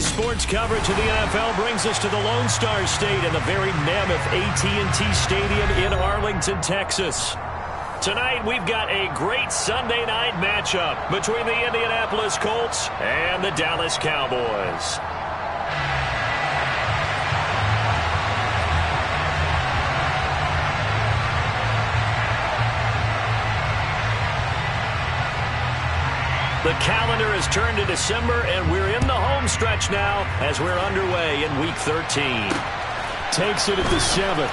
Today's sports coverage of the NFL brings us to the Lone Star State and the very mammoth AT&T Stadium in Arlington, Texas. Tonight, we've got a great Sunday night matchup between the Indianapolis Colts and the Dallas Cowboys. The calendar has turned to December, and we're in the home stretch now as we're underway in Week 13. Takes it at the 7.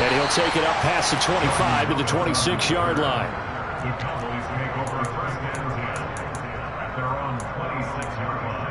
And he'll take it up past the 25 to the 26-yard line. The Cowboys take over first and 10 at their own 26-yard line.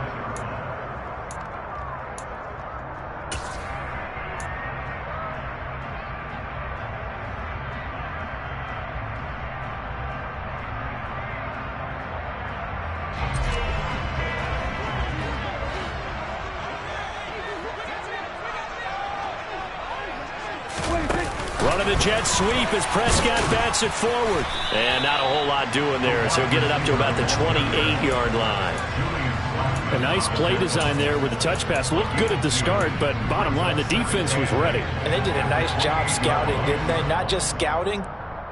Running the jet sweep as Prescott bats it forward. And not a whole lot doing there, so he'll get it up to about the 28-yard line. A nice play design there with the touch pass. Looked good at the start, but bottom line, the defense was ready. And they did a nice job scouting, didn't they? Not just scouting,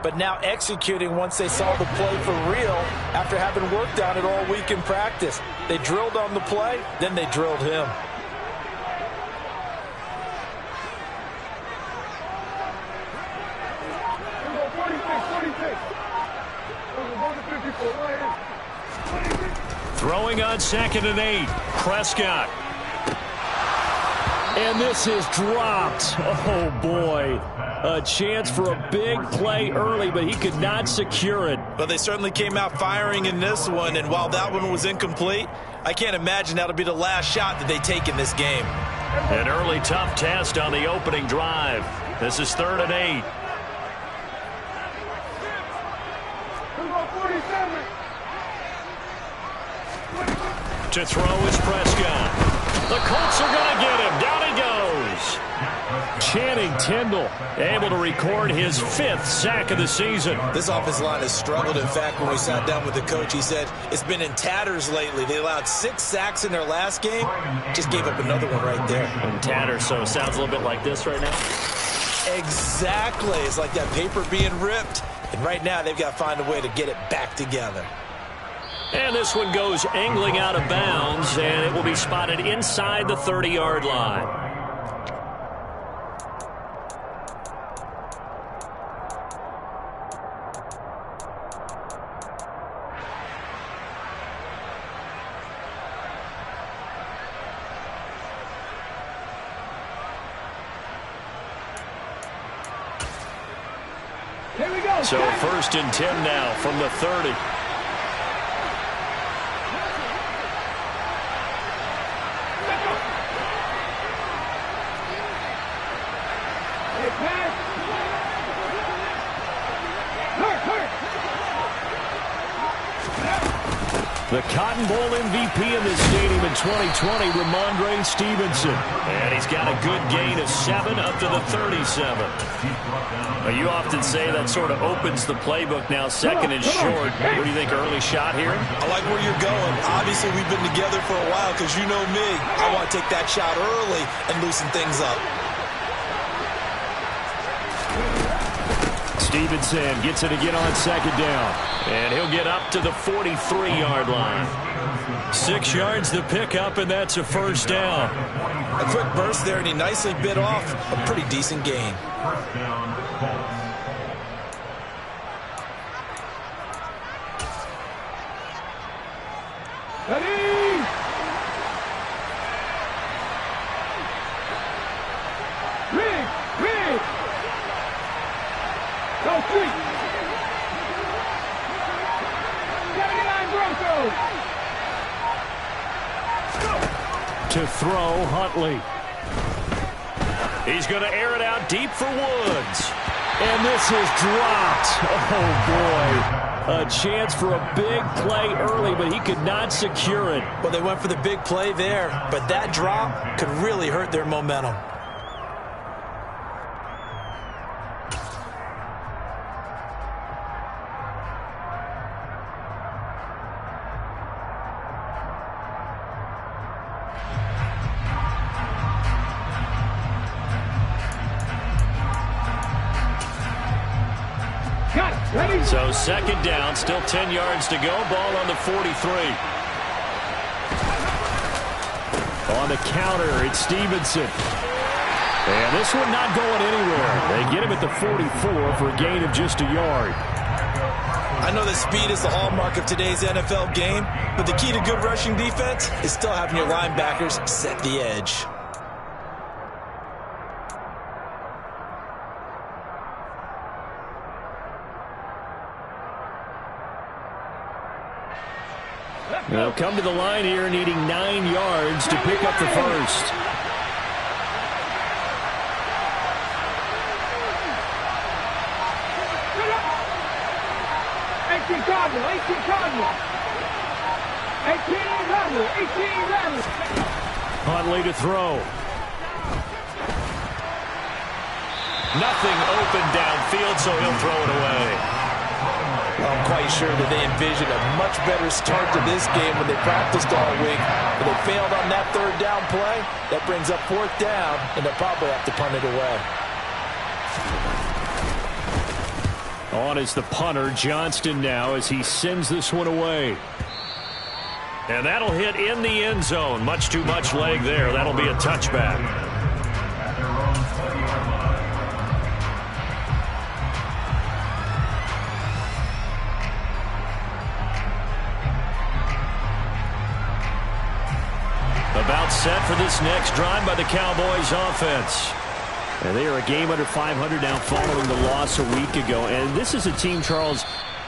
but now executing once they saw the play for real after having worked on it all week in practice. They drilled on the play, then they drilled him. Throwing on 2nd and 8. Prescott. And this is dropped. Oh, boy. A chance for a big play early, but he could not secure it. But they certainly came out firing in this one, and while that one was incomplete, I can't imagine that'll be the last shot that they take in this game. An early tough test on the opening drive. This is 3rd and 8. To throw is Prescott. The Colts are going to get him. Down he goes. Channing Tindall able to record his 5th sack of the season. This offensive line has struggled. In fact, when we sat down with the coach, he said it's been in tatters lately. They allowed 6 sacks in their last game. Just gave up another one right there. In tatters, so it sounds a little bit like this right now. Exactly. It's like that paper being ripped. And right now, they've got to find a way to get it back together. And this one goes angling out of bounds, and it will be spotted inside the 30-yard line. Here we go. So 1st and 10 now from the 30. The Cotton Bowl MVP in this stadium in 2020, Ramondre Stevenson. And he's got a good gain of 7 up to the 37. Well, you often say that sort of opens the playbook now, 2nd and short. What do you think, early shot here? I like where you're going. Obviously, we've been together for a while because you know me. I want to take that shot early and loosen things up. Stevenson gets it again on 2nd down. And he'll get up to the 43-yard line. 6 yards the pickup, and that's a 1st down. A quick burst there, and he nicely bit off a pretty decent gain. First down, Colts. Ready? Rig! Go, 3! 79 Broncos! To throw, Huntley. He's going to air it out deep for Woods. And this is dropped. Oh, boy. A chance for a big play early, but he could not secure it. Well, they went for the big play there, but that drop could really hurt their momentum. So second down, still 10 yards to go. Ball on the 43. On the counter, it's Stevenson. And this one not going anywhere. They get him at the 44 for a gain of just a yard. I know that speed is the hallmark of today's NFL game, but the key to good rushing defense is still having your linebackers set the edge. They'll come to the line here needing 9 yards to pick up the first. 18 Cardinal. 18 Cardinal. Huntley to throw. Nothing open downfield, so he'll throw it away. I'm quite sure that they envisioned a much better start to this game when they practiced all week. But they failed on that third down play. That brings up fourth down, and they'll probably have to punt it away. On is the punter, Johnston now, as he sends this one away. And that'll hit in the end zone. Much too much leg there. That'll be a touchback. About set for this next drive by the Cowboys offense. And they are a game under 500 now following the loss a week ago. And this is a team, Charles,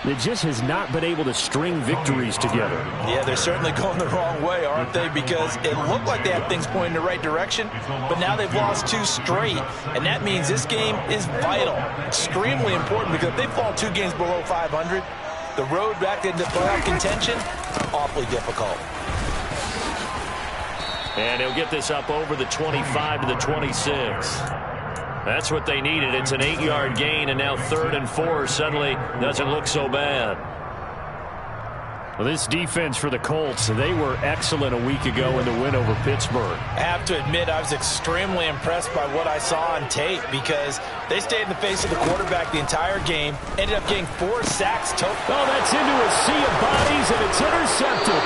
that just has not been able to string victories together. Yeah, they're certainly going the wrong way, aren't they? Because it looked like they had things pointing in the right direction, but now they've lost 2 straight. And that means this game is vital, extremely important, because if they fall 2 games below 500, the road back into playoff contention, awfully difficult. And he'll get this up over the 25 to the 26. That's what they needed. It's an 8-yard gain, and now 3rd and 4 suddenly doesn't look so bad. Well, this defense for the Colts, they were excellent a week ago in the win over Pittsburgh. I have to admit, I was extremely impressed by what I saw on tape because they stayed in the face of the quarterback the entire game, ended up getting 4 sacks total. Oh, that's into a sea of bodies, and it's intercepted.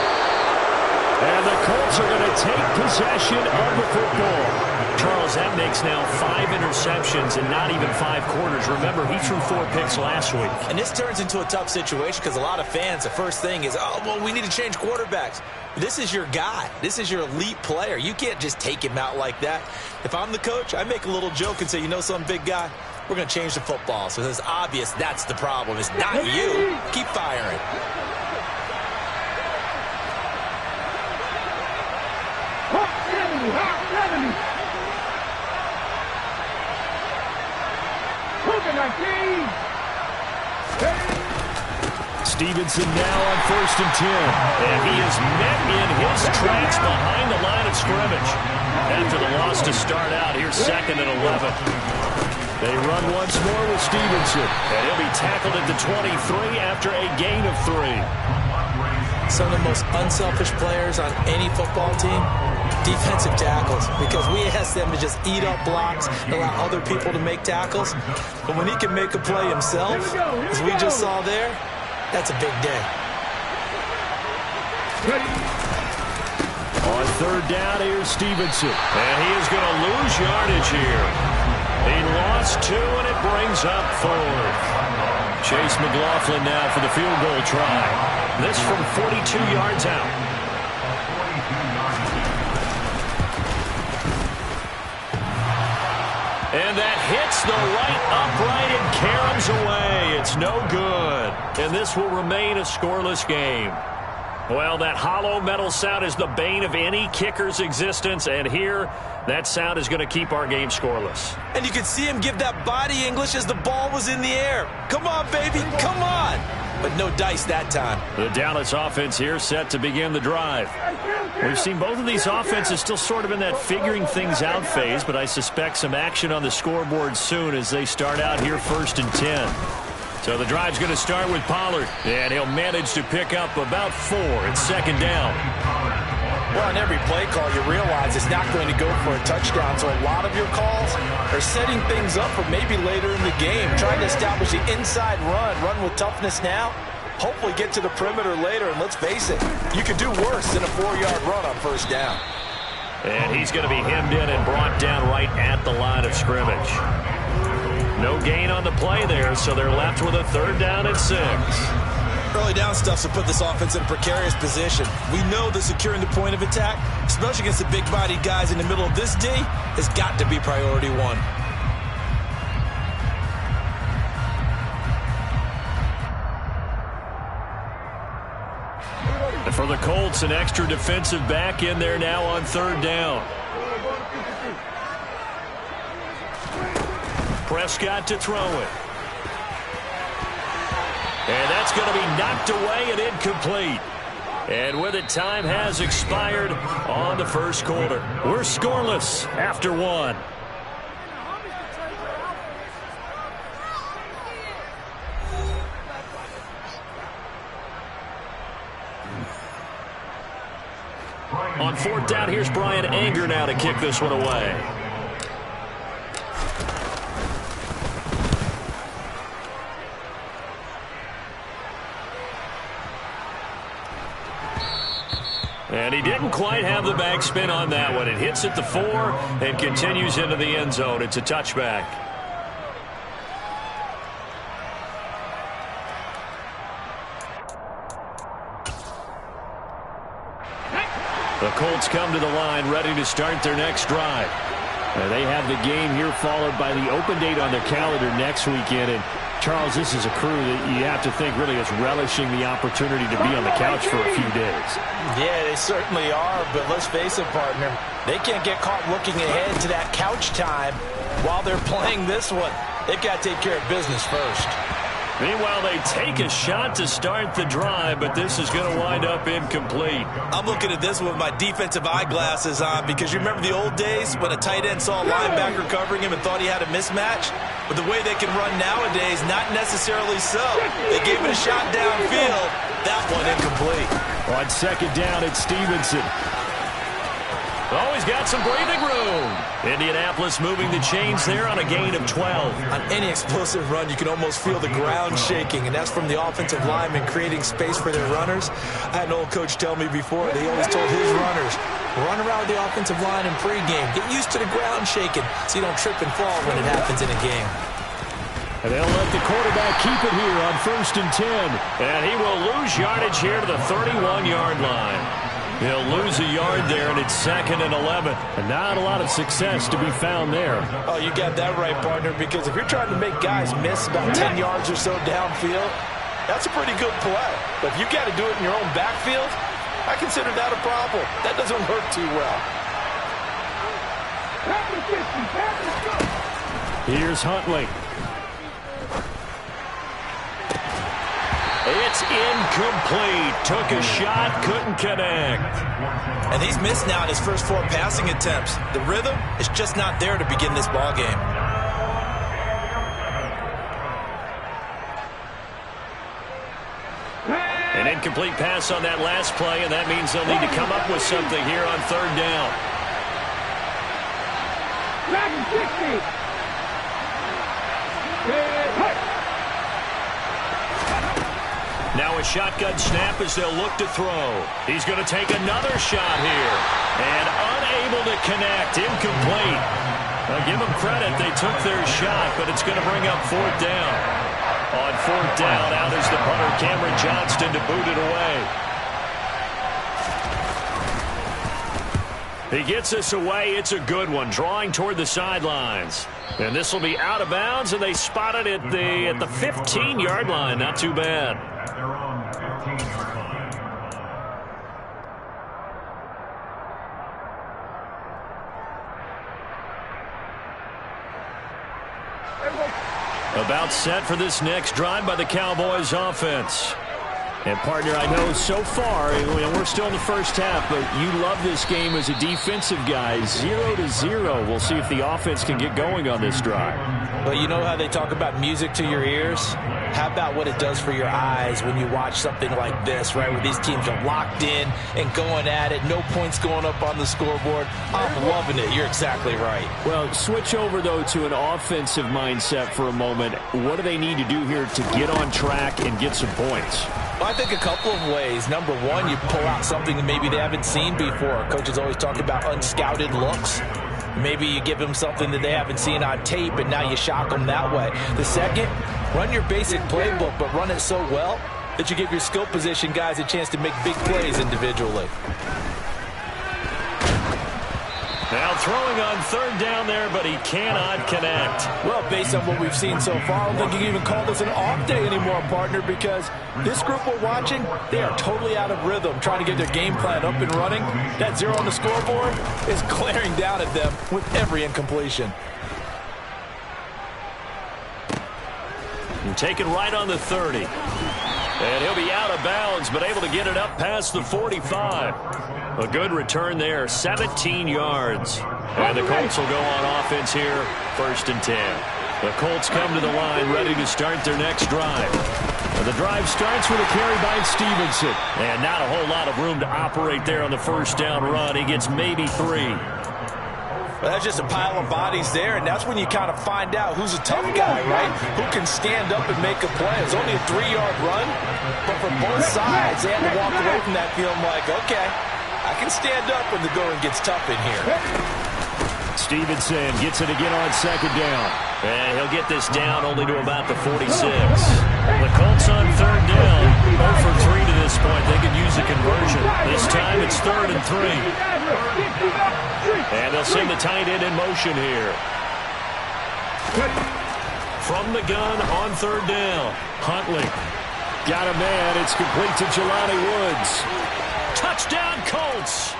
And the Colts are going to take possession of the football. Charles, that makes now 5 interceptions in not even 5 quarters. Remember, he threw 4 picks last week. And this turns into a tough situation because a lot of fans, the first thing is, oh, well, we need to change quarterbacks. This is your guy. This is your elite player. You can't just take him out like that. If I'm the coach, I make a little joke and say, you know something, big guy? We're going to change the football. So it's obvious that's the problem. It's not you. Keep firing. Stevenson now on 1st and 10. And he is met in his tracks behind the line of scrimmage. After the loss to start out, here's 2nd and 11. They run once more with Stevenson. And he'll be tackled at the 23 after a gain of 3. Some of the most unselfish players on any football team, defensive tackles, because we ask them to just eat up blocks and allow other people to make tackles. But when he can make a play himself, as we just saw there, that's a big day. On 3rd down, here's Stevenson. And he is going to lose yardage here. He lost 2, and it brings up 4th. Chase McLaughlin now for the field goal try. This from 42 yards out. And that hits the right upright and caroms away. It's no good. And this will remain a scoreless game. Well, that hollow metal sound is the bane of any kicker's existence. And here, that sound is going to keep our game scoreless. And you could see him give that body English as the ball was in the air. Come on, baby, come on. But no dice that time. The Dallas offense here set to begin the drive. We've seen both of these offenses still sort of in that figuring things out phase, but I suspect some action on the scoreboard soon as they start out here 1st and 10. So the drive's going to start with Pollard, and he'll manage to pick up about 4 at 2nd down. Well, on every play call, you realize it's not going to go for a touchdown, so a lot of your calls are setting things up for maybe later in the game, trying to establish the inside run with toughness now, hopefully get to the perimeter later, and let's face it, you could do worse than a 4-yard run on first down. And he's going to be hemmed in and brought down right at the line of scrimmage. No gain on the play there, so they're left with a 3rd down and 6. Early down stuff to put this offense in a precarious position. We know that securing the point of attack, especially against the big-bodied guys in the middle of this D, has got to be priority 1. And for the Colts, an extra defensive back in there now on 3rd down. Prescott to throw it. And that's going to be knocked away and incomplete. And with it, time has expired on the first quarter. We're scoreless after 1. On 4th down, here's Brian Anger now to kick this one away. And he didn't quite have the backspin on that one. It hits at the 4 and continues into the end zone. It's a touchback. The Colts come to the line ready to start their next drive. They have the game here followed by the open date on their calendar next weekend. And Charles, this is a crew that you have to think really is relishing the opportunity to be on the couch for a few days. Yeah, they certainly are, but let's face it, partner. They can't get caught looking ahead to that couch time while they're playing this one. They've got to take care of business first. Meanwhile, they take a shot to start the drive, but this is going to wind up incomplete. I'm looking at this with my defensive eyeglasses on because you remember the old days when a tight end saw a linebacker covering him and thought he had a mismatch? But the way they can run nowadays, not necessarily so. They gave it a shot downfield. That one incomplete. On 2nd down, it's Stevenson. Oh, he's got some breathing room. Indianapolis moving the chains there on a gain of 12. On any explosive run, you can almost feel the ground shaking, and that's from the offensive linemen creating space for their runners. I had an old coach tell me before, they always told his runners, run around the offensive line in pregame. Get used to the ground shaking so you don't trip and fall when it happens in a game. And they'll let the quarterback keep it here on 1st and 10. And he will lose yardage here to the 31-yard line. He'll lose a yard there, and it's 2nd and 11. And not a lot of success to be found there. Oh, you got that right, partner, because if you're trying to make guys miss about 10 yards or so downfield, that's a pretty good play. But if you got to do it in your own backfield, I consider that a problem. That doesn't work too well. Here's Huntley. It's incomplete. Took a shot, couldn't connect. And he's missed now in his first 4 passing attempts. The rhythm is just not there to begin this ball game. An incomplete pass on that last play, and that means they'll need to come up with something here on 3rd down. Now a shotgun snap as they'll look to throw. He's going to take another shot here. And unable to connect. Incomplete. I'll give them credit. They took their shot, but it's going to bring up 4th down. On 4th down, out is the punter, Cameron Johnston, to boot it away. He gets us away. It's a good one. Drawing toward the sidelines. And this will be out of bounds, and they spot it at the 15-yard line. Not too bad. At their own 15-yard line. About set for this next drive by the Cowboys offense. And, partner, I know so far, we're still in the first half, but you love this game as a defensive guy. 0-0. We'll see if the offense can get going on this drive. Well, you know how they talk about music to your ears? How about what it does for your eyes when you watch something like this, right, where these teams are locked in and going at it, no points going up on the scoreboard? I'm loving it. You're exactly right. Well, switch over, though, to an offensive mindset for a moment. What do they need to do here to get on track and get some points? Well, I think a couple of ways. Number one, you pull out something that maybe they haven't seen before. Coaches always talk about unscouted looks. Maybe you give them something that they haven't seen on tape, and now you shock them that way. The second, run your basic playbook, but run it so well that you give your skill position guys a chance to make big plays individually. Now throwing on third down there, but he cannot connect. Well, based on what we've seen so far, I don't think you can even call this an off day anymore, partner, because this group we're watching, they are totally out of rhythm, trying to get their game plan up and running. That 0 on the scoreboard is glaring down at them with every incompletion. And taken right on the 30. And he'll be out of bounds, but able to get it up past the 45. A good return there, 17 yards. And the Colts will go on offense here, 1st and 10. The Colts come to the line, ready to start their next drive. And the drive starts with a carry by Stevenson. And not a whole lot of room to operate there on the first down run. He gets maybe 3. Well, that's just a pile of bodies there, and that's when you kind of find out who's a tough guy, right? Who can stand up and make a play. It's only a 3-yard run, but for both sides, they had to walk away from that feeling like, okay, I can stand up when the going gets tough in here. Stevenson gets it again on 2nd down. And he'll get this down only to about the 46. The Colts on 3rd down. 0 for 3 to this point. They could use a conversion. This time it's 3rd and 3. And they'll send the tight end in motion here. From the gun on 3rd down. Huntley. Got a man. It's complete to Jelani Woods. Touchdown, Colts.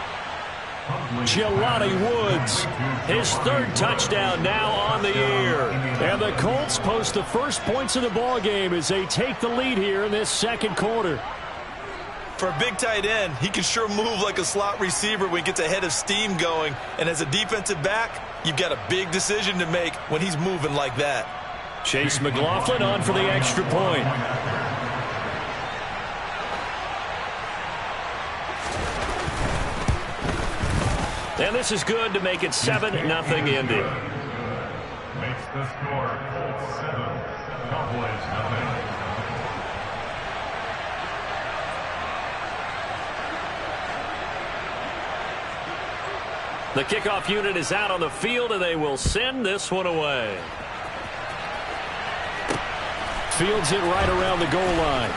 Jelani Woods, his 3rd touchdown now on the year. And the Colts post the first points of the ball game as they take the lead here in this 2nd quarter. For a big tight end, he can sure move like a slot receiver when he gets a head of steam going. And as a defensive back, you've got a big decision to make when he's moving like that. Chase McLaughlin on for the extra point. And this is good to make it 7-0 Indy. Makes the score Colts 7, Cowboys 0. The kickoff unit is out on the field, and they will send this one away. Fields it right around the goal line.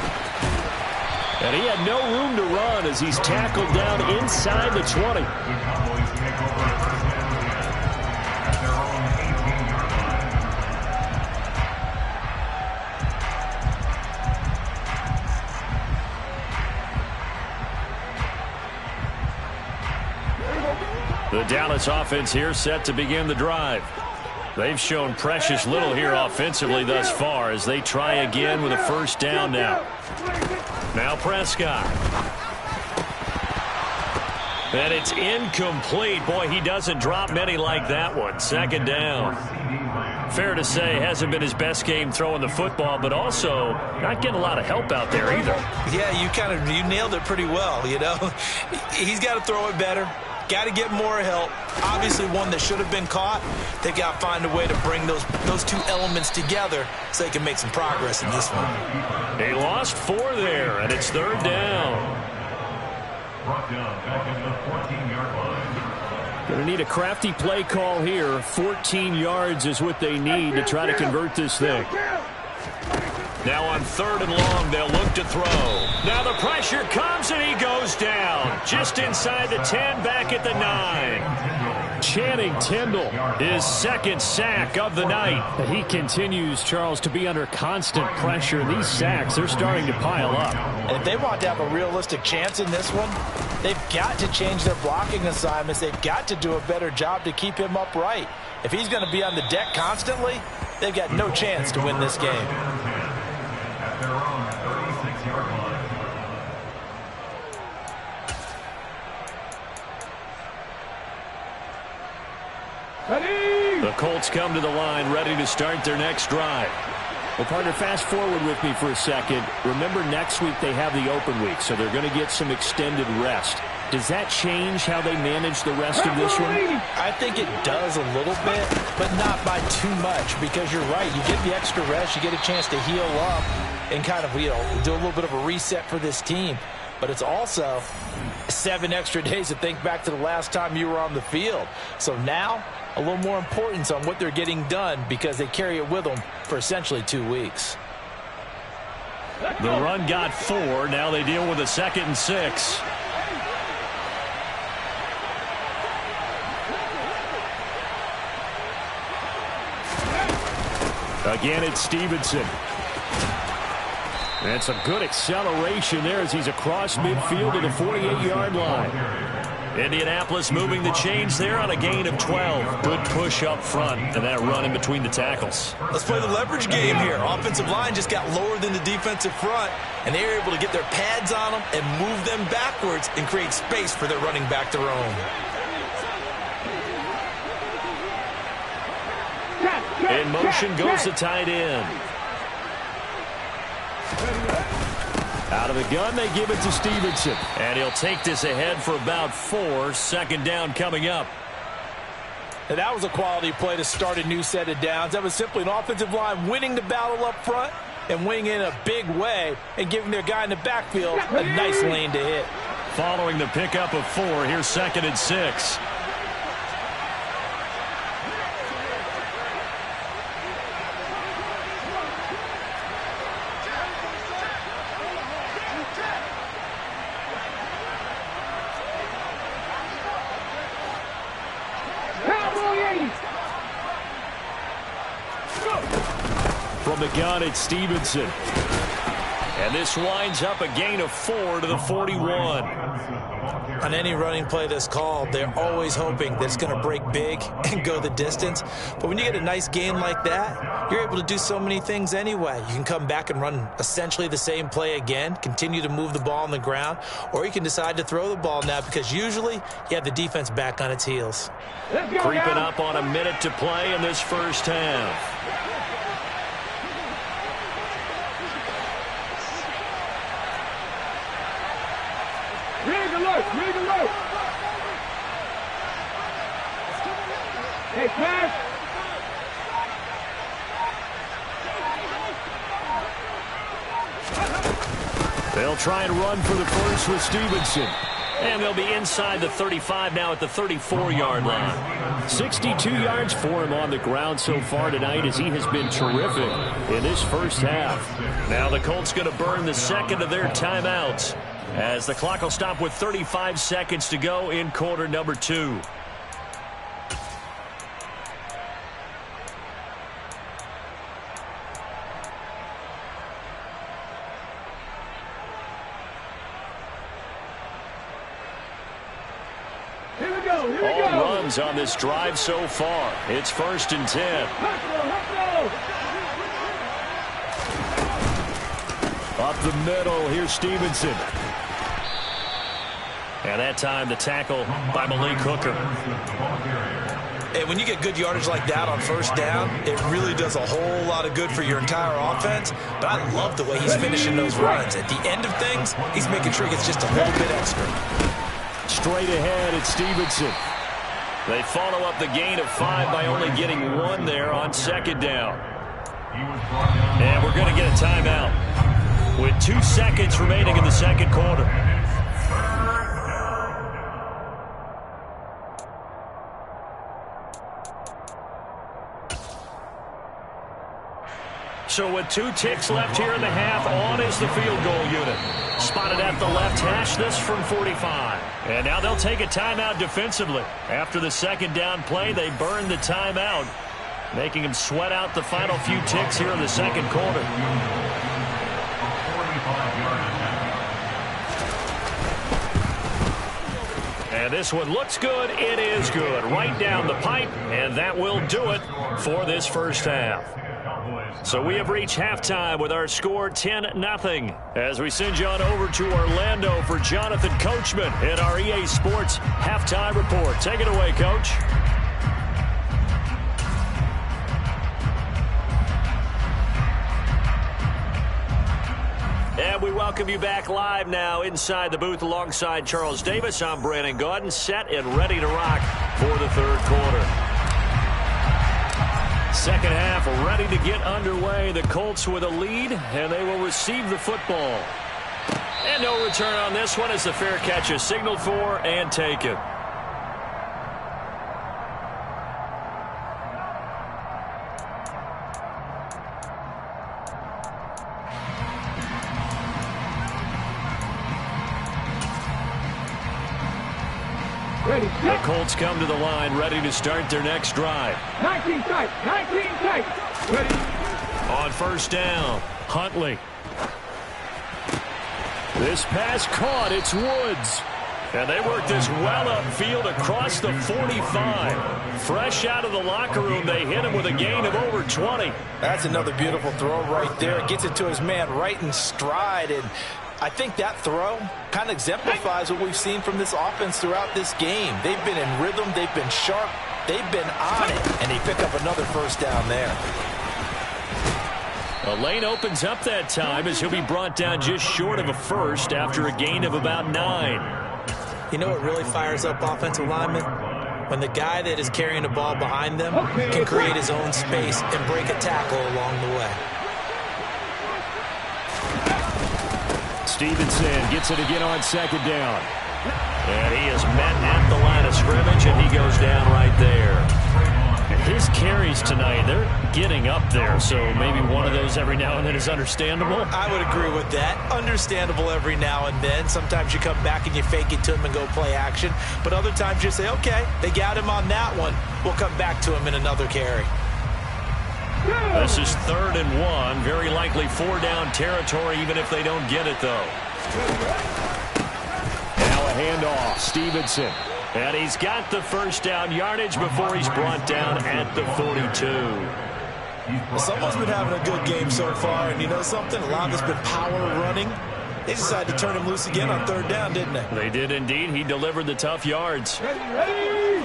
And he had no room to run as he's tackled down inside the 20. The Cowboys take over first and 10 at their own 18-yard line. The Dallas offense here set to begin the drive. They've shown precious little here offensively thus far as they try again with a 1st down now. Now Prescott. And it's incomplete. Boy, he doesn't drop many like that one. 2nd down. Fair to say, hasn't been his best game throwing the football, but also not getting a lot of help out there either. Yeah, you nailed it pretty well, you know. He's got to throw it better. Got to get more help. Obviously one that should have been caught. They got to find a way to bring those two elements together so they can make some progress in this one. They lost 4 there, and it's 3rd down. Brought down back at the 14-yard line. Going to need a crafty play call here. 14 yards is what they need to try to convert this thing. Now on 3rd and long, they'll look to throw. Now the pressure comes, and he goes down. Just inside the 10, back at the 9. Channing Tindall, his 2nd sack of the night. He continues, Charles, to be under constant pressure. These sacks, they're starting to pile up. And if they want to have a realistic chance in this one, they've got to change their blocking assignments. They've got to do a better job to keep him upright. If he's going to be on the deck constantly, they've got no chance to win this game. At their own 36-yard line. Ready. The Colts come to the line, ready to start their next drive. Well, partner, fast forward with me for a second. Remember, next week they have the open week, so they're going to get some extended rest. Does that change how they manage the rest of this one? I think it does a little bit, but not by too much, because you're right. You get the extra rest, you get a chance to heal up and kind of, do a little bit of a reset for this team. But it's also 7 extra days to think back to the last time you were on the field. So now, a little more importance on what they're getting done because they carry it with them for essentially 2 weeks. The run got 4. Now they deal with a 2nd and 6. Again, it's Stevenson. That's a good acceleration there as he's across midfield to the 48-yard line. Indianapolis moving the chains there on a gain of 12. Good push up front and that run in between the tackles. Let's play the leverage game here. Offensive line just got lower than the defensive front, and they were able to get their pads on them and move them backwards and create space for their running back to roam. In motion goes the tight end. Out of the gun, they give it to Stevenson. And he'll take this ahead for about 4. 2nd down coming up. And that was a quality play to start a new set of downs. That was simply an offensive line winning the battle up front and winning in a big way and giving their guy in the backfield a nice lane to hit. Following the pickup of 4, here's 2nd and 6. From the gun, it's Stevenson. And this winds up a gain of 4 to the 41. On any running play that's called, they're always hoping that it's going to break big and go the distance. But when you get a nice gain like that, you're able to do so many things anyway. You can come back and run essentially the same play again, continue to move the ball on the ground, or you can decide to throw the ball now because usually you have the defense back on its heels. Creeping up on a minute to play in this first half. Rig alert. Hey, pass. They'll try and run for the first with Stevenson. And they'll be inside the 35 now at the 34-yard line. 62 yards for him on the ground so far tonight as he has been terrific in this first half. Now the Colts going to burn the 2nd of their timeouts as the clock will stop with 35 seconds to go in quarter number 2. All runs on this drive so far. It's 1st and 10. Up the middle, here's Stevenson. And that time the tackle by Malik Hooker. And when you get good yardage like that on 1st down, it really does a whole lot of good for your entire offense. But I love the way he's finishing those runs. At the end of things, he's making sure he gets just a little bit extra. Straight ahead, it's Stevenson. They follow up the gain of 5 by only getting 1 there on 2nd down. And we're going to get a timeout with 2 seconds remaining in the 2nd quarter. So with 2 ticks left here in the half, on is the field goal unit. Spotted at the left hash, this from 45. And now they'll take a timeout defensively. After the 2nd down play, they burn the timeout, making them sweat out the final few ticks here in the 2nd quarter. And this one looks good. It is good. Right down the pipe, and that will do it for this first half. So we have reached halftime with our score 10-0. As we send you on over to Orlando for Jonathan Coachman in our EA Sports Halftime Report. Take it away, Coach. And we welcome you back live now inside the booth alongside Charles Davis. I'm Brandon Gaudin, set and ready to rock for the third quarter. Second half ready to get underway. The Colts with a lead, and they will receive the football. And no return on this one as the fair catch is signaled for and taken. The Colts come to the line, ready to start their next drive. 19 tight, 19 tight. Ready. On first down, Huntley. This pass caught, it's Woods. And they work this well upfield across the 45. Fresh out of the locker room, they hit him with a gain of over 20. That's another beautiful throw right there. Gets it to his man right in stride, and I think that throw kind of exemplifies what we've seen from this offense throughout this game. They've been in rhythm, they've been sharp, they've been on it, and they pick up another first down there. The lane opens up that time as he'll be brought down just short of a first after a gain of about 9. You know what really fires up offensive linemen? When the guy that is carrying the ball behind them can create his own space and break a tackle along the way. Stevenson gets it again on second down. And he is met at the line of scrimmage, and he goes down right there. And his carries tonight, they're getting up there, so maybe one of those every now and then is understandable. I would agree with that. Understandable every now and then. Sometimes you come back and you fake it to him and go play action. But other times you say, okay, they got him on that one. We'll come back to him in another carry. This is 3rd and 1. Very likely 4-down territory, even if they don't get it, though. Now a handoff. Stevenson. And he's got the first down yardage before he's brought down at the 42. Well, someone's been having a good game so far, and you know something? A lot of it's been power running. They decided to turn him loose again on 3rd down, didn't they? They did indeed. He delivered the tough yards. Ready.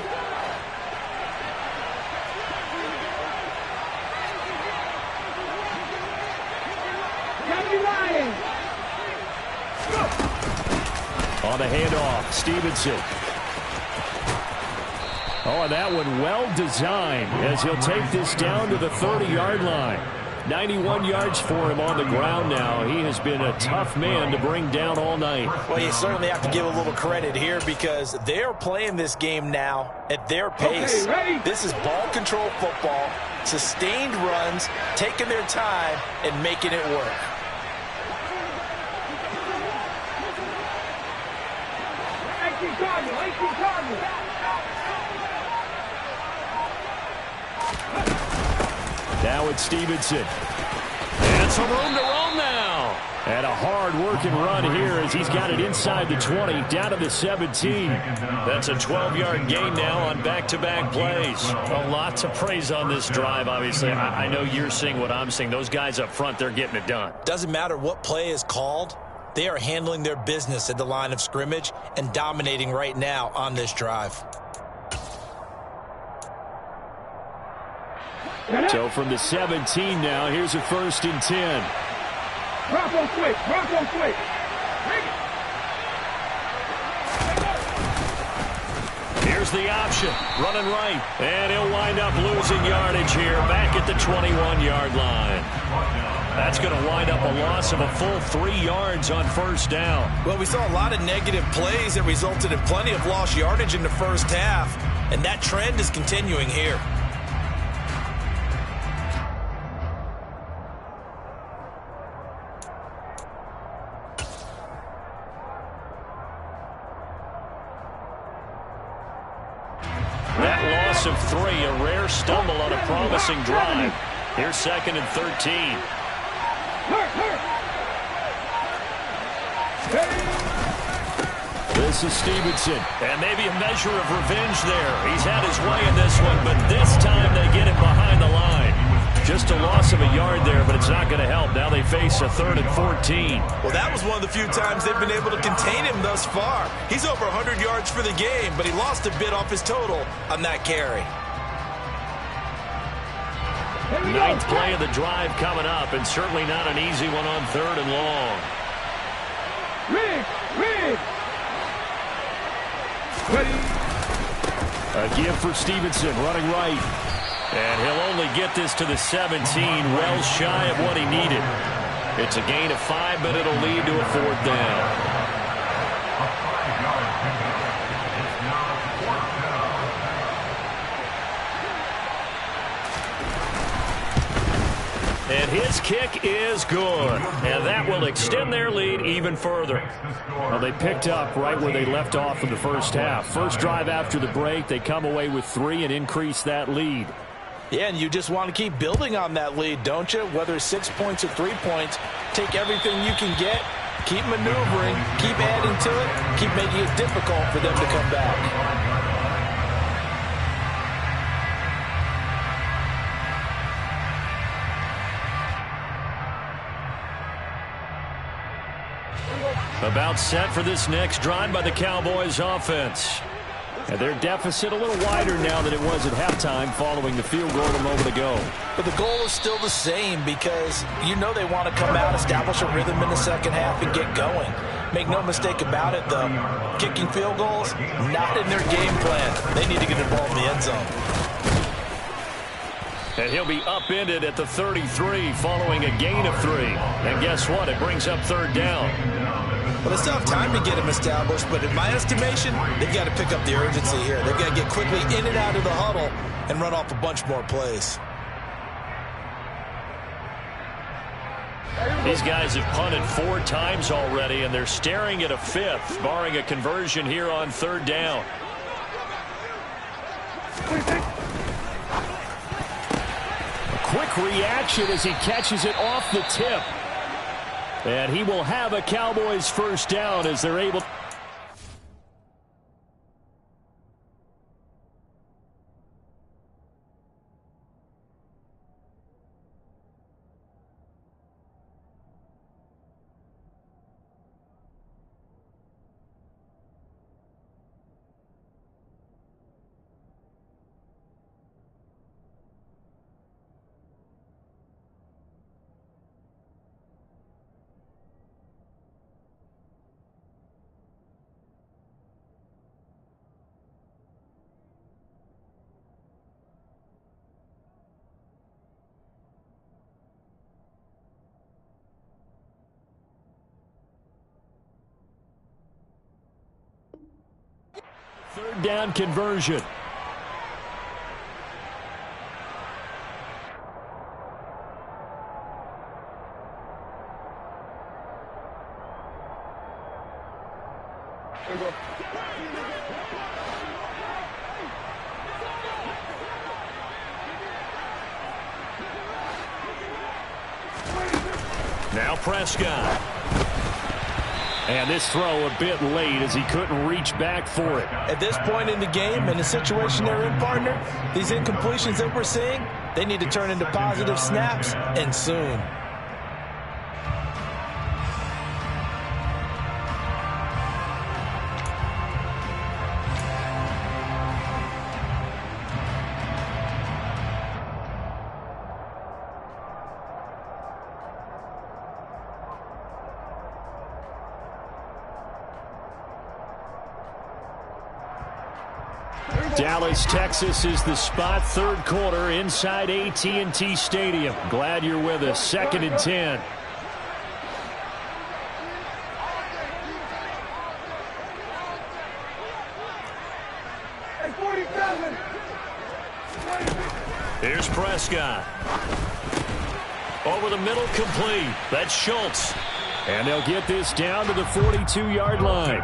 On the handoff, Stevenson. Oh, and that one well designed as he'll take this down to the 30-yard line. 91 yards for him on the ground now. He has been a tough man to bring down all night. Well, you certainly have to give a little credit here because they're playing this game now at their pace. Okay, this is ball control football, sustained runs, taking their time and making it work. Now it's Stevenson. And some room to roam now. And a hard-working run here as he's got it inside the 20, down to the 17. That's a 12-yard gain now on back-to-back plays. A lot to praise on this drive, obviously. I know you're seeing what I'm seeing. Those guys up front, they're getting it done. Doesn't matter what play is called. They are handling their business at the line of scrimmage and dominating right now on this drive. So from the 17 now, here's a 1st and 10. Bronco quick, Bronco quick. Here's the option, running right. And he'll wind up losing yardage here, back at the 21-yard line. That's going to wind up a loss of a full 3 yards on first down. Well, we saw a lot of negative plays that resulted in plenty of lost yardage in the first half, and that trend is continuing here. That loss of 3, a rare stumble on a promising drive. Here's 2nd and 13. This is Stevenson. And maybe a measure of revenge there. He's had his way in this one, but this time they get him behind the line. Just a loss of a yard there, but it's not going to help. Now they face a 3rd and 14. Well, that was one of the few times they've been able to contain him thus far. He's over 100 yards for the game, but he lost a bit off his total on that carry. 9th play of the drive coming up, and certainly not an easy one on 3rd and long. Rig. Ready. A give for Stevenson, running right. And he'll only get this to the 17, well shy of what he needed. It's a gain of 5, but it'll lead to a 4th down. A 5-yard pickup. It's now 4th down. And his kick is good. And that will extend their lead even further. Well, they picked up right where they left off in the first half. First drive after the break, they come away with 3 and increase that lead. Yeah, and you just want to keep building on that lead, don't you? Whether it's 6 points or 3 points, take everything you can get, keep maneuvering, keep adding to it, keep making it difficult for them to come back. About set for this next drive by the Cowboys offense. And their deficit a little wider now than it was at halftime following the field goal a moment ago. But the goal is still the same because you know they want to come out, establish a rhythm in the second half, and get going. Make no mistake about it, though. Kicking field goals, not in their game plan. They need to get the ball in the end zone. And he'll be upended at the 33 following a gain of 3. And guess what? It brings up 3rd down. Well, they still have time to get him established, but in my estimation, they've got to pick up the urgency here. They've got to get quickly in and out of the huddle and run off a bunch more plays. These guys have punted 4 times already, and they're staring at a 5th, barring a conversion here on 3rd down. Quick reaction as he catches it off the tip. And he will have a Cowboys first down as they're able. Third down conversion. Now Prescott. And this throw a bit late as he couldn't reach back for it. At this point in the game, in the situation they're in, partner, these incompletions that we're seeing, they need to turn into positive snaps, and soon. Dallas, Texas is the spot. 3rd quarter inside AT&T Stadium. Glad you're with us. 2nd and 10. Here's Prescott. Over the middle, complete. That's Schultz. And they'll get this down to the 42-yard line.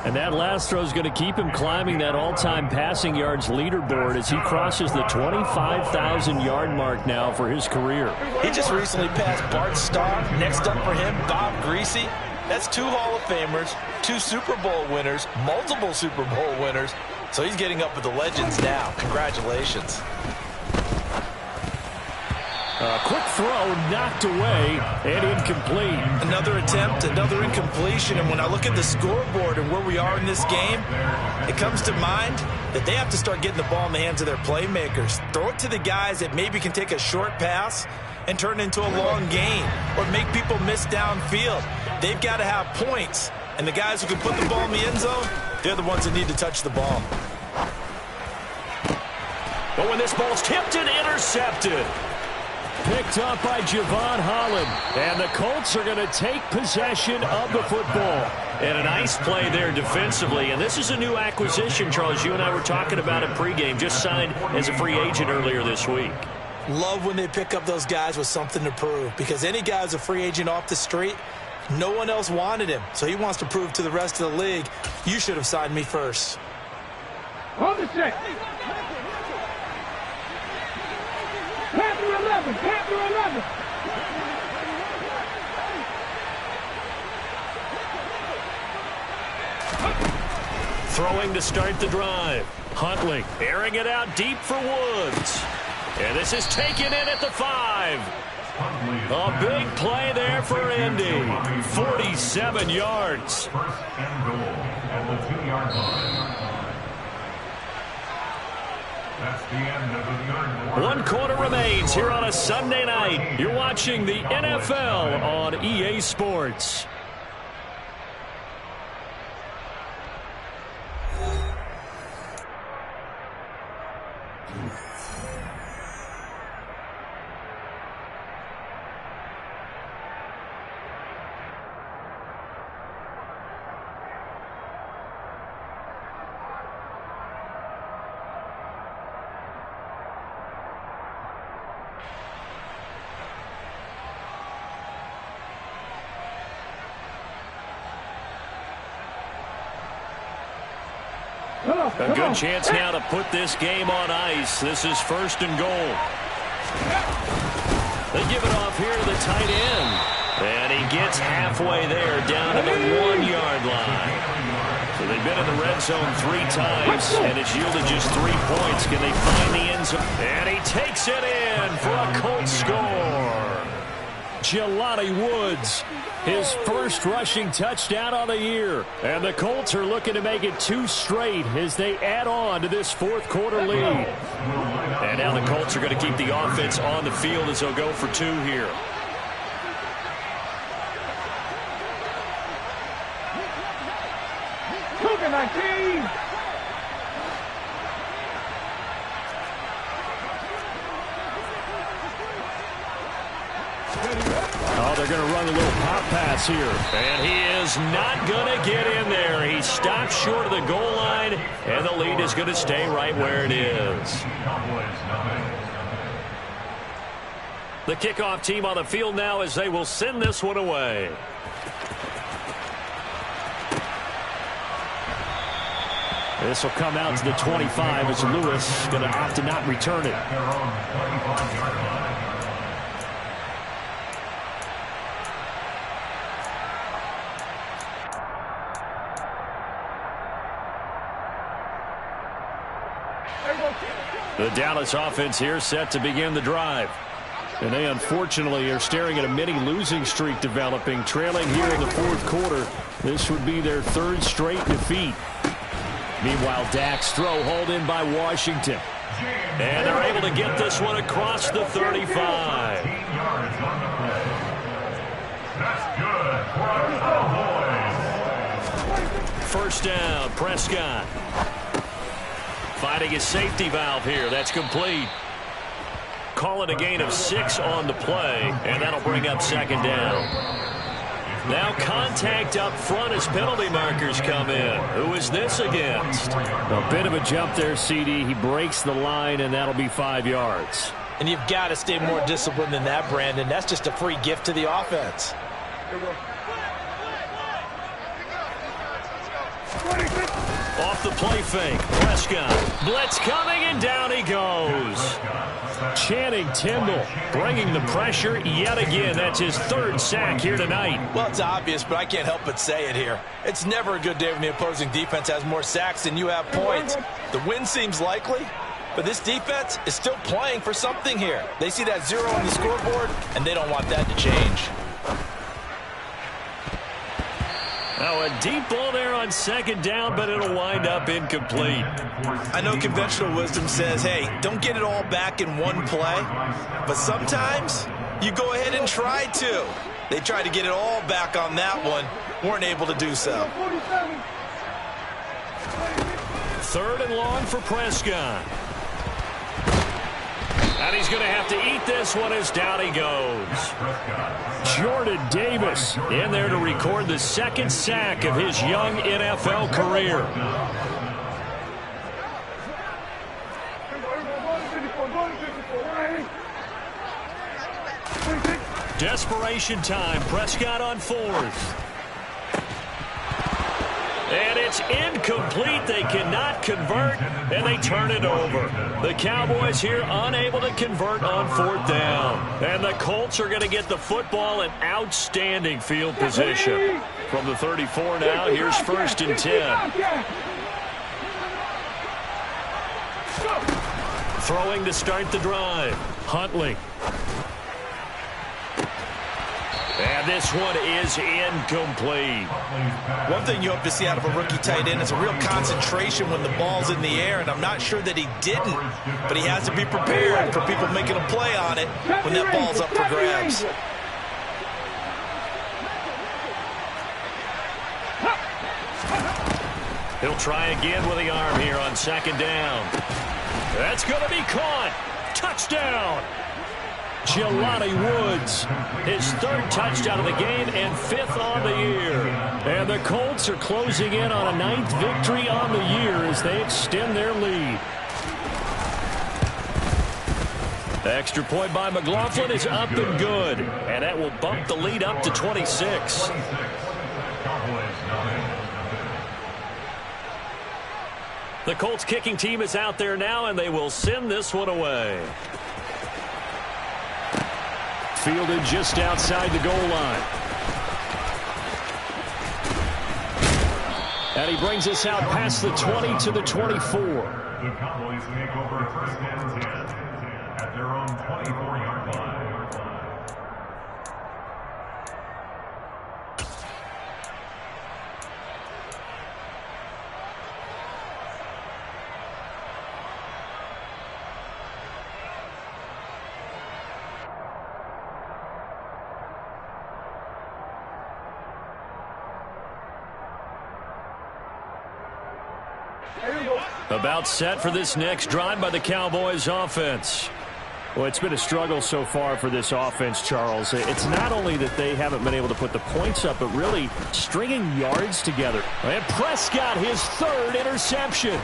And that last throw is going to keep him climbing that all-time passing yards leaderboard as he crosses the 25,000-yard mark now for his career. He just recently passed Bart Starr. Next up for him, Bob Greasy. That's 2 Hall of Famers, 2 Super Bowl winners, multiple Super Bowl winners. So he's getting up with the legends now. Congratulations. A quick throw knocked away and incomplete. Another attempt, another incompletion. And when I look at the scoreboard and where we are in this game, it comes to mind that they have to start getting the ball in the hands of their playmakers. Throw it to the guys that maybe can take a short pass and turn it into a long gain or make people miss downfield. they've got to have points. And the guys who can put the ball in the end zone, they're the ones that need to touch the ball. But when this ball's tipped and intercepted. Picked up by Javon Holland. And the Colts are going to take possession of the football. And a nice play there defensively. And this is a new acquisition, Charles. You and I were talking about it pregame. Just signed as a free agent earlier this week. Love when they pick up those guys with something to prove. Because any guy's a free agent off the street, no one else wanted him. So he wants to prove to the rest of the league, you should have signed me first. On the set. Panther 11, Panther 11. Throwing to start the drive. Huntley airing it out deep for Woods. And this is taken in at the 5. A big play there for Indy. 47 yards. First and goal at the 2-yard line. That's the end of the third quarter. 1 quarter remains here on a Sunday night. You're watching the NFL on EA Sports. A good chance now to put this game on ice. This is first and goal. They give it off here to the tight end. And he gets halfway there, down to the 1-yard line. So they've been in the red zone 3 times, and it's yielded just 3 points. Can they find the end zone? And he takes it in for a Colts score. Jelani Woods, his first rushing touchdown on the year. And the Colts are looking to make it 2 straight as they add on to this 4th quarter lead. And now the Colts are going to keep the offense on the field as they'll go for 2 here. Cougar 19. Oh, they're going to run a little pop pass here. And he is not going to get in there. He stopped short of the goal line, and the lead is going to stay right where it is. The kickoff team on the field now as they will send this one away. This will come out to the 25 as Lewis going to opt to not return it. The Dallas offense here set to begin the drive. And they unfortunately are staring at a mini losing streak developing, trailing here in the 4th quarter. This would be their 3rd straight defeat. Meanwhile, Dak's throw hauled in by Washington. And they're able to get this one across the 35. That's good for the Cowboys. First down, Prescott. Finding his safety valve here. That's complete. Calling a gain of 6 on the play, and that'll bring up 2nd down. Now contact up front as penalty markers come in. Who is this against? A bit of a jump there, CD. He breaks the line, and that'll be 5 yards. And you've got to stay more disciplined than that, Brandon. That's just a free gift to the offense. Off the play fake, Prescott. Blitz coming, and down he goes. Channing Tindall bringing the pressure yet again. That's his 3rd sack here tonight. Well, it's obvious, but I can't help but say it here. It's never a good day when the opposing defense has more sacks than you have points. The win seems likely, but this defense is still playing for something here. They see that 0 on the scoreboard, and they don't want that to change. Now a deep ball there on 2nd down, but it'll wind up incomplete. I know conventional wisdom says, hey, don't get it all back in one play. But sometimes you go ahead and try to. They tried to get it all back on that one. Weren't able to do so. 3rd and long for Prescott. And he's going to have to eat this one as down he goes. Jordan Davis in there to record the 2nd sack of his young NFL career. Desperation time. Prescott on 4th. And it's incomplete. They cannot convert, and they turn it over. The Cowboys here unable to convert on 4th down. And the Colts are going to get the football in outstanding field position. From the 34 now, here's 1st and 10. Throwing to start the drive. Huntley. And this one is incomplete. One thing you hope to see out of a rookie tight end is a real concentration when the ball's in the air, and I'm not sure that he didn't, but he has to be prepared for people making a play on it when that ball's up for grabs. He'll try again with the arm here on 2nd down. That's going to be caught. Touchdown. Jelani Woods, his 3rd touchdown of the game and 5th on the year. And the Colts are closing in on a 9th victory on the year as they extend their lead. The extra point by McLaughlin is up and good. And that will bump the lead up to 26. The Colts kicking team is out there now, and they will send this one away. Fielded just outside the goal line. And he brings us out past the 20 to the 24. The Cowboys take over 1st and 10 at their own 24-yard line. About set for this next drive by the Cowboys offense. Well, it's been a struggle so far for this offense, Charles. It's not only that they haven't been able to put the points up, but really stringing yards together. And Prescott, his 3rd interception.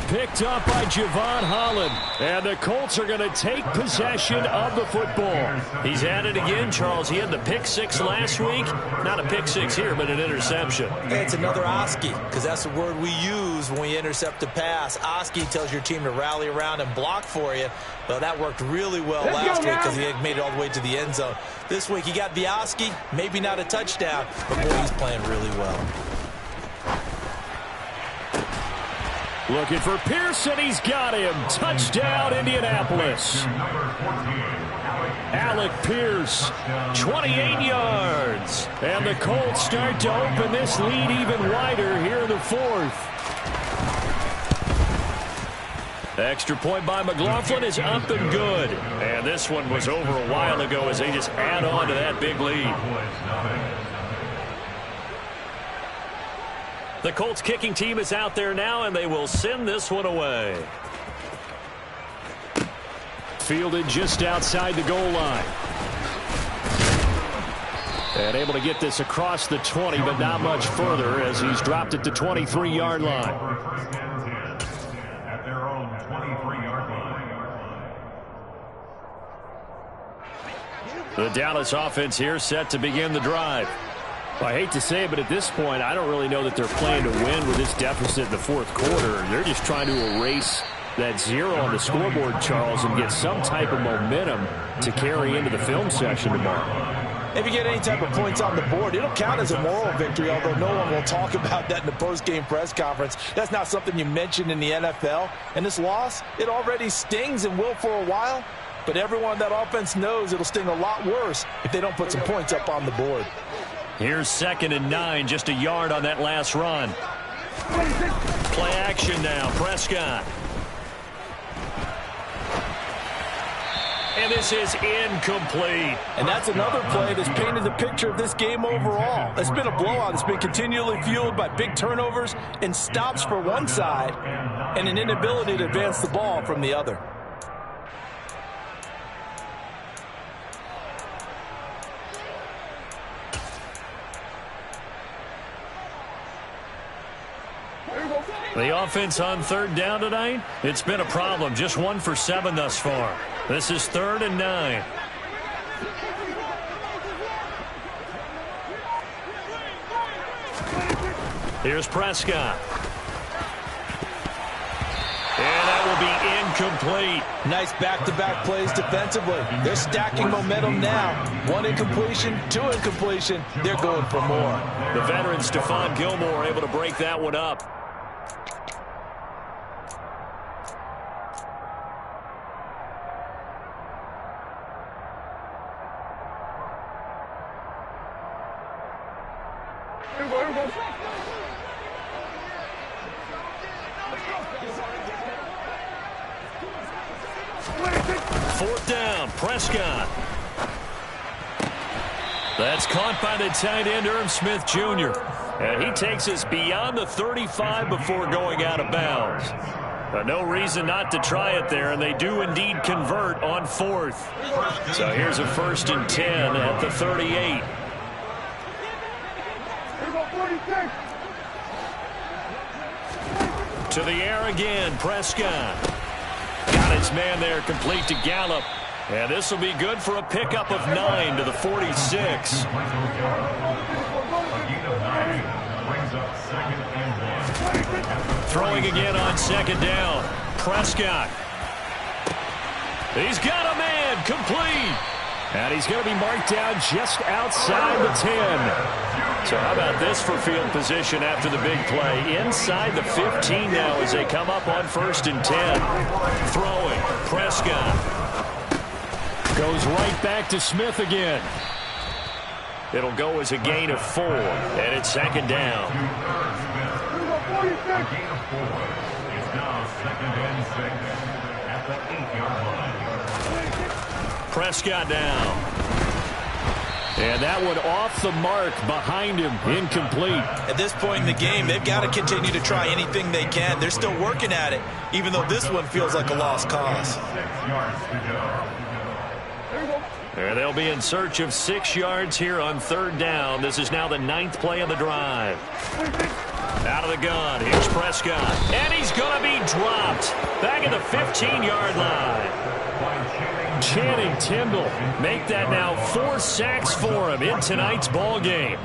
Picked up by Javon Holland. And the Colts are going to take possession of the football. He's at it again, Charles. He had the pick 6 last week. Not a pick 6 here, but an interception. It's another Oski, because that's the word we use when we intercept a pass. Oski tells your team to rally around and block for you. Well, that worked really well last week because he had made it all the way to the end zone. This week he got the Oski, maybe not a touchdown, but boy, he's playing really well. Looking for Pearson. He's got him. Touchdown, Indianapolis. Alec Pierce, 28 yards. And the Colts start to open this lead even wider here in the 4th. The extra point by McLaughlin is up and good. And this one was over a while ago as they just add on to that big lead. The Colts kicking team is out there now, and they will send this one away. Fielded just outside the goal line. And able to get this across the 20, but not much further as he's dropped it to 23-yard line. At their own 23-yard line. The Dallas offense here set to begin the drive. I hate to say it, but at this point, I don't really know that they're playing to win with this deficit in the 4th quarter. They're just trying to erase that 0 on the scoreboard, Charles, and get some type of momentum to carry into the film session tomorrow. If you get any type of points on the board, it'll count as a moral victory, although no one will talk about that in the post-game press conference. That's not something you mentioned in the NFL. And this loss, it already stings and will for a while, but everyone on that offense knows it'll sting a lot worse if they don't put some points up on the board. Here's 2nd and 9, just a yard on that last run. Play action now, Prescott. And this is incomplete. And that's another play that's painted the picture of this game overall. It's been a blowout. It's been continually fueled by big turnovers and stops for one side and an inability to advance the ball from the other. The offense on third down tonight, it's been a problem. Just 1 for 7 thus far. This is 3rd and 9. Here's Prescott. And that will be incomplete. Nice back-to-back plays defensively. They're stacking momentum now. 1 incompletion, 2 incompletion. They're going for more. The veteran Stephon Gilmore able to break that one up. Fourth down, Prescott. That's caught by the tight end, Irv Smith Jr. And he takes us beyond the 35 before going out of bounds. No reason not to try it there, and they do indeed convert on 4th. So here's a 1st and 10 at the 38. To the air again, Prescott. Got his man there, complete to Gallup. And this will be good for a pickup of 9 to the 46. Throwing again on 2nd down. Prescott. He's got a man, complete. And he's going to be marked down just outside the 10. So how about this for field position after the big play? Inside the 15 now as they come up on 1st and 10. Throwing, Prescott. Goes right back to Smith again. It'll go as a gain of 4, and it's 2nd down. A gain of 4. It's now 2nd and 6 at the 8-yard line. Prescott down. And that one off the mark behind him, incomplete. At this point in the game, they've got to continue to try anything they can. They're still working at it, even though this one feels like a lost cause. 6 yards to go. And they'll be in search of 6 yards here on 3rd down. This is now the 9th play of the drive. Out of the gun, here's Prescott. And he's going to be dropped back at the 15-yard line. Channing Tindall make that now 4 sacks for him in tonight's ball game.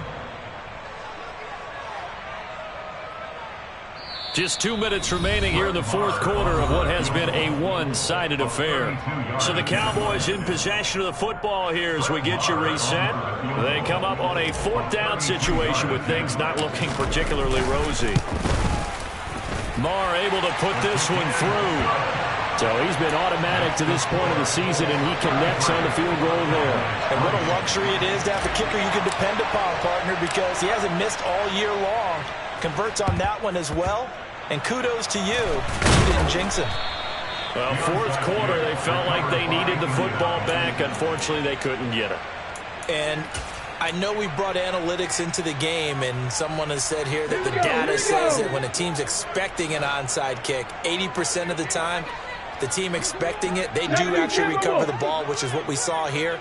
Just 2 minutes remaining here in the 4th quarter of what has been a one-sided affair. So the Cowboys in possession of the football here as we get you reset. They come up on a 4th down situation with things not looking particularly rosy. Marr able to put this one through. So he's been automatic to this point of the season, and he connects on the field goal there. And what a luxury it is to have a kicker you can depend upon, partner, because he hasn't missed all year long. Converts on that one as well. And kudos to you. You didn't jinx him. Well, 4th quarter, they felt like they needed the football back. Unfortunately, they couldn't get it. And I know we brought analytics into the game, and someone has said here that the data says that when a team's expecting an onside kick, 80% of the time, the team expecting it, they do actually recover the ball, which is what we saw here.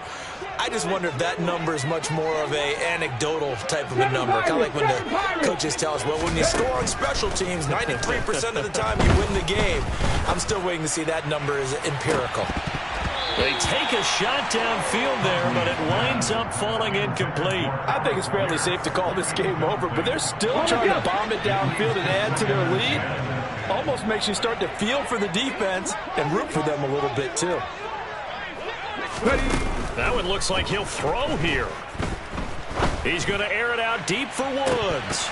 I just wonder if that number is much more of a anecdotal type of a number. Kind of like when the coaches tell us, well, when you score on special teams, 93% of the time you win the game. I'm still waiting to see that number is empirical. They take a shot downfield there, but it winds up falling incomplete. I think it's fairly safe to call this game over, but they're still trying to bomb it downfield and add to their lead. Almost makes you start to feel for the defense and root for them a little bit, too. That one looks like he'll throw here. He's going to air it out deep for Woods.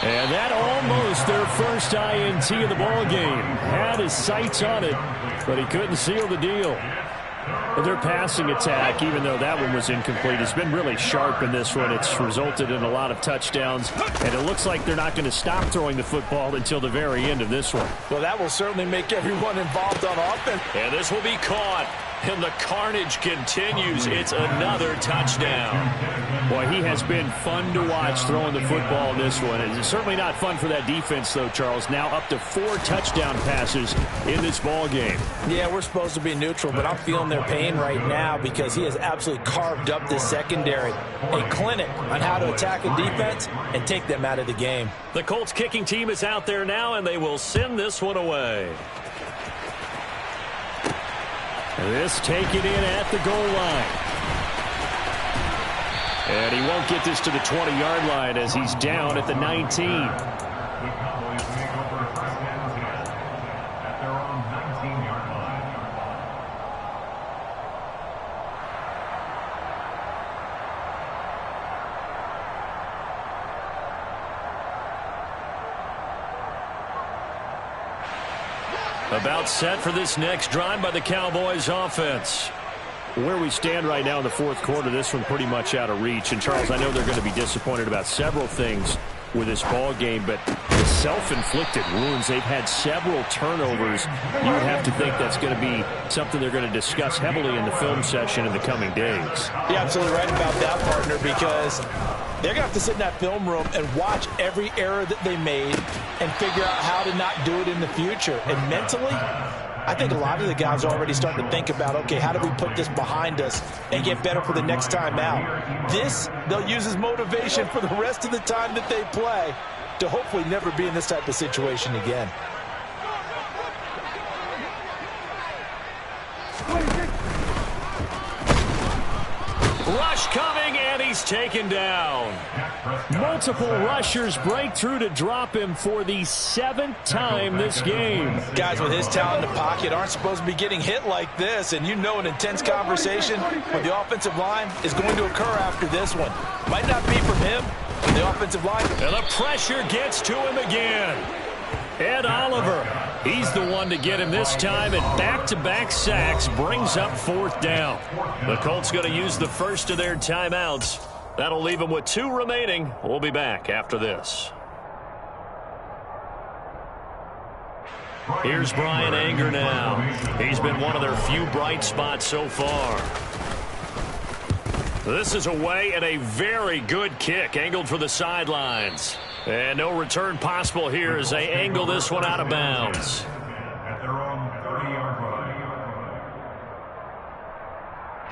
And that almost their first INT of the ball game. Had his sights on it, but he couldn't seal the deal. And their passing attack, even though that one was incomplete, has been really sharp in this one. It's resulted in a lot of touchdowns, and it looks like they're not going to stop throwing the football until the very end of this one. Well, that will certainly make everyone involved on offense. And this will be caught. And the carnage continues. It's another touchdown. Boy, he has been fun to watch throwing the football in this one. It's certainly not fun for that defense, though, Charles. Now up to 4 touchdown passes in this ball game. Yeah, we're supposed to be neutral, but I'm feeling their pain right now because he has absolutely carved up this secondary. A clinic on how to attack a defense and take them out of the game. The Colts kicking team is out there now, and they will send this one away. This taken in at the goal line. And he won't get this to the 20-yard line as he's down at the 19. The Cowboys make over first and 10 at their own 19-yard line. About set for this next drive by the Cowboys offense. Where we stand right now in the fourth quarter, this one pretty much out of reach. And, Charles, I know they're going to be disappointed about several things with this ball game, but the self-inflicted wounds, they've had several turnovers. You would have to think that's going to be something they're going to discuss heavily in the film session in the coming days. You're absolutely right about that, partner, because they're going to have to sit in that film room and watch every error that they made and figure out how to not do it in the future. And mentally, I think a lot of the guys are already starting to think about, okay, how do we put this behind us and get better for the next time out? This, they'll use as motivation for the rest of the time that they play to hopefully never be in this type of situation again. Rush coming, and he's taken down. Multiple rushers break through to drop him for the 7th time this game. Guys with his talent in the pocket aren't supposed to be getting hit like this, and you know an intense conversation with the offensive line is going to occur after this one. Might not be from him, but the offensive line. And the pressure gets to him again. Ed Oliver, he's the one to get him this time, and back-to-back sacks brings up 4th down. The Colts going to use the first of their timeouts. That'll leave them with 2 remaining. We'll be back after this. Here's Brian Anger now. He's been one of their few bright spots so far. This is away, and a very good kick angled for the sidelines. And no return possible here as they angle this one out of bounds. At their own 30-yard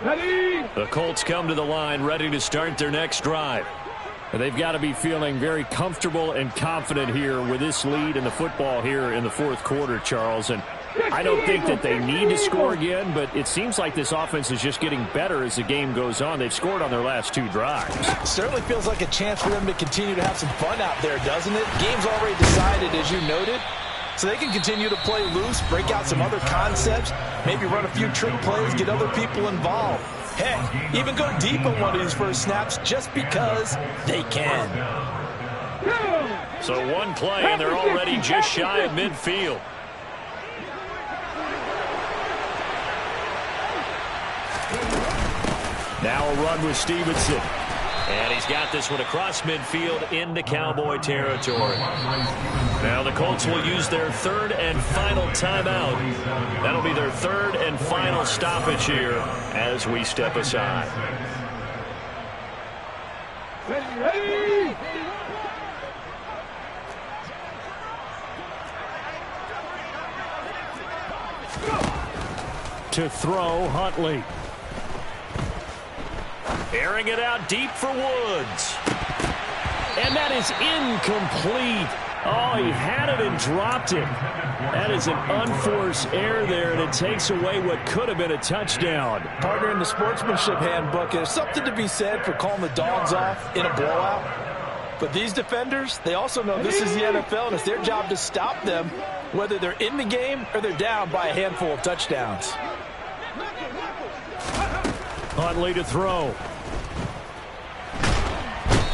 line. Ready? The Colts come to the line ready to start their next drive. They've got to be feeling very comfortable and confident here with this lead in the football here in the fourth quarter, Charles. And I don't think that they need to score again, but it seems like this offense is just getting better as the game goes on. They've scored on their last 2 drives. Certainly feels like a chance for them to continue to have some fun out there, doesn't it? Game's already decided, as you noted, so they can continue to play loose, break out some other concepts, maybe run a few trick plays, get other people involved. Heck, even go deep on one of these first snaps just because they can. So one play, and they're already just shy of midfield. Now a run with Stevenson. And he's got this one across midfield into Cowboy territory. Now the Colts will use their 3rd and final timeout. That'll be their 3rd and final stoppage here as we step aside. Ready? To throw, Huntley. Airing it out deep for Woods. And that is incomplete. Oh, he had it and dropped it. That is an unforced error there, and it takes away what could have been a touchdown. Partner, in the sportsmanship handbook, there's something to be said for calling the dogs off in a blowout. But these defenders, they also know this is the NFL, and it's their job to stop them, whether they're in the game or they're down by a handful of touchdowns. Huntley to throw.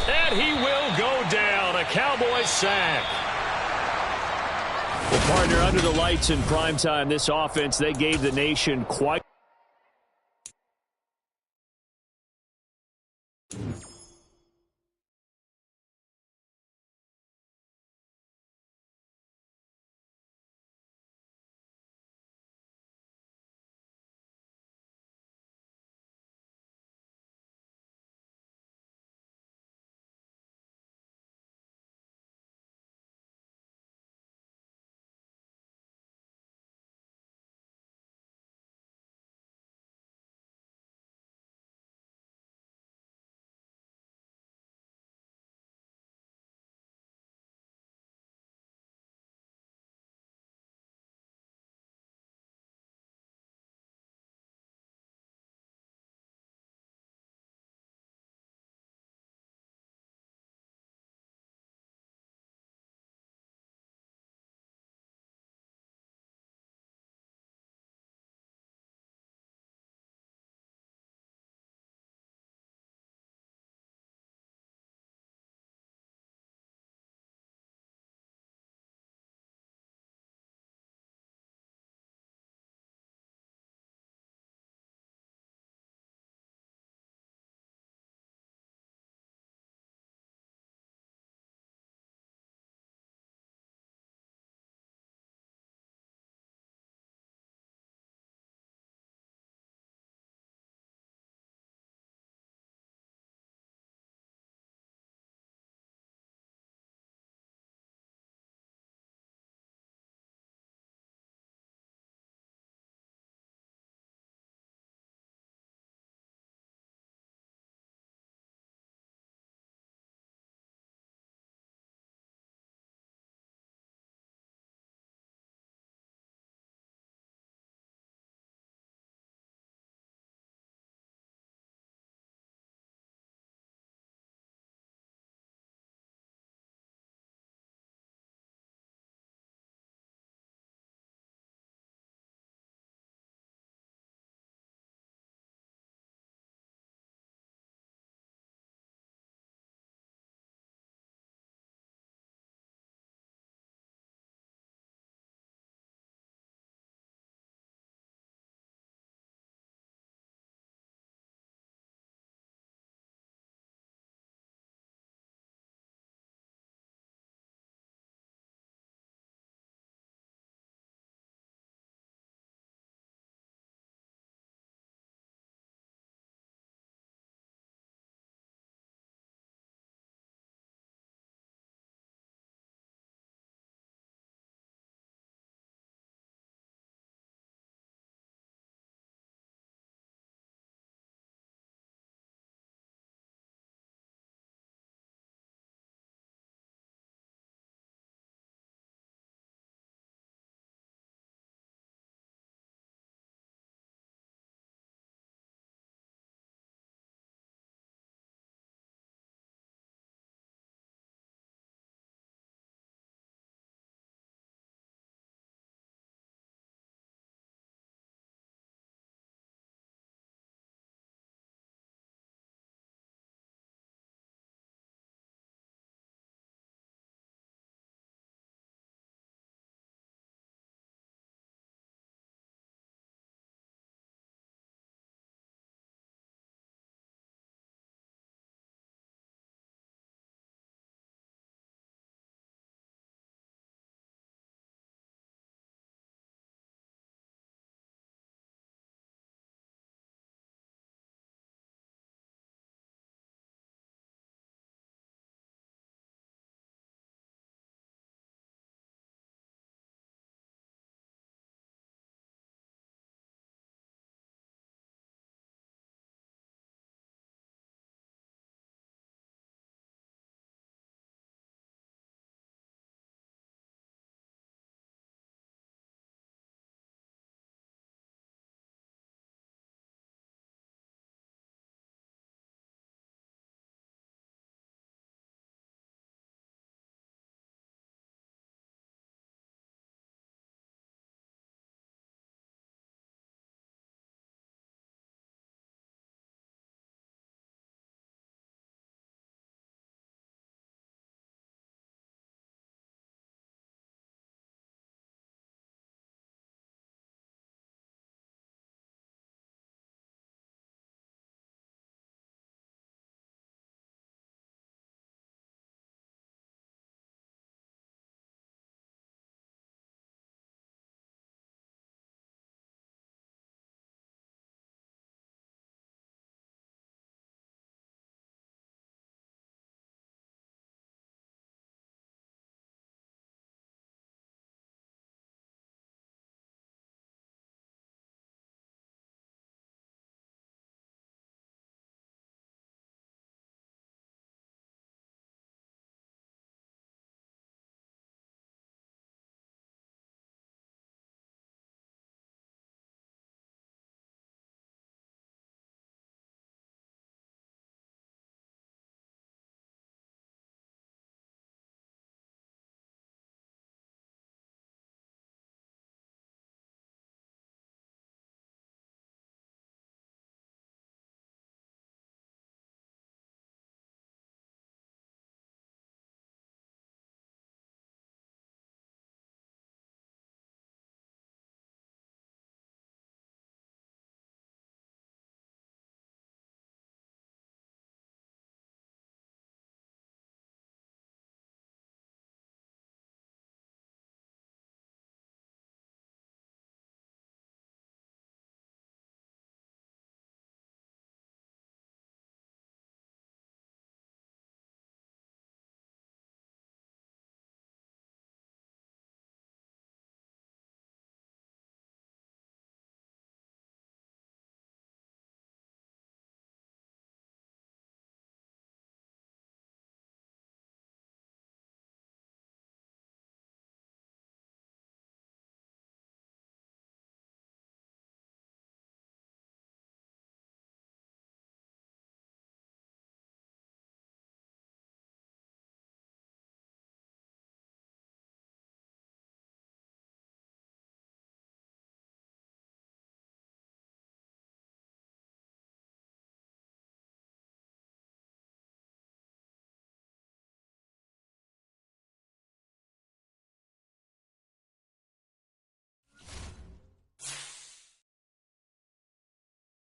And he will go down. A Cowboys sack. Well, partner, under the lights in primetime, this offense, they gave the nation quite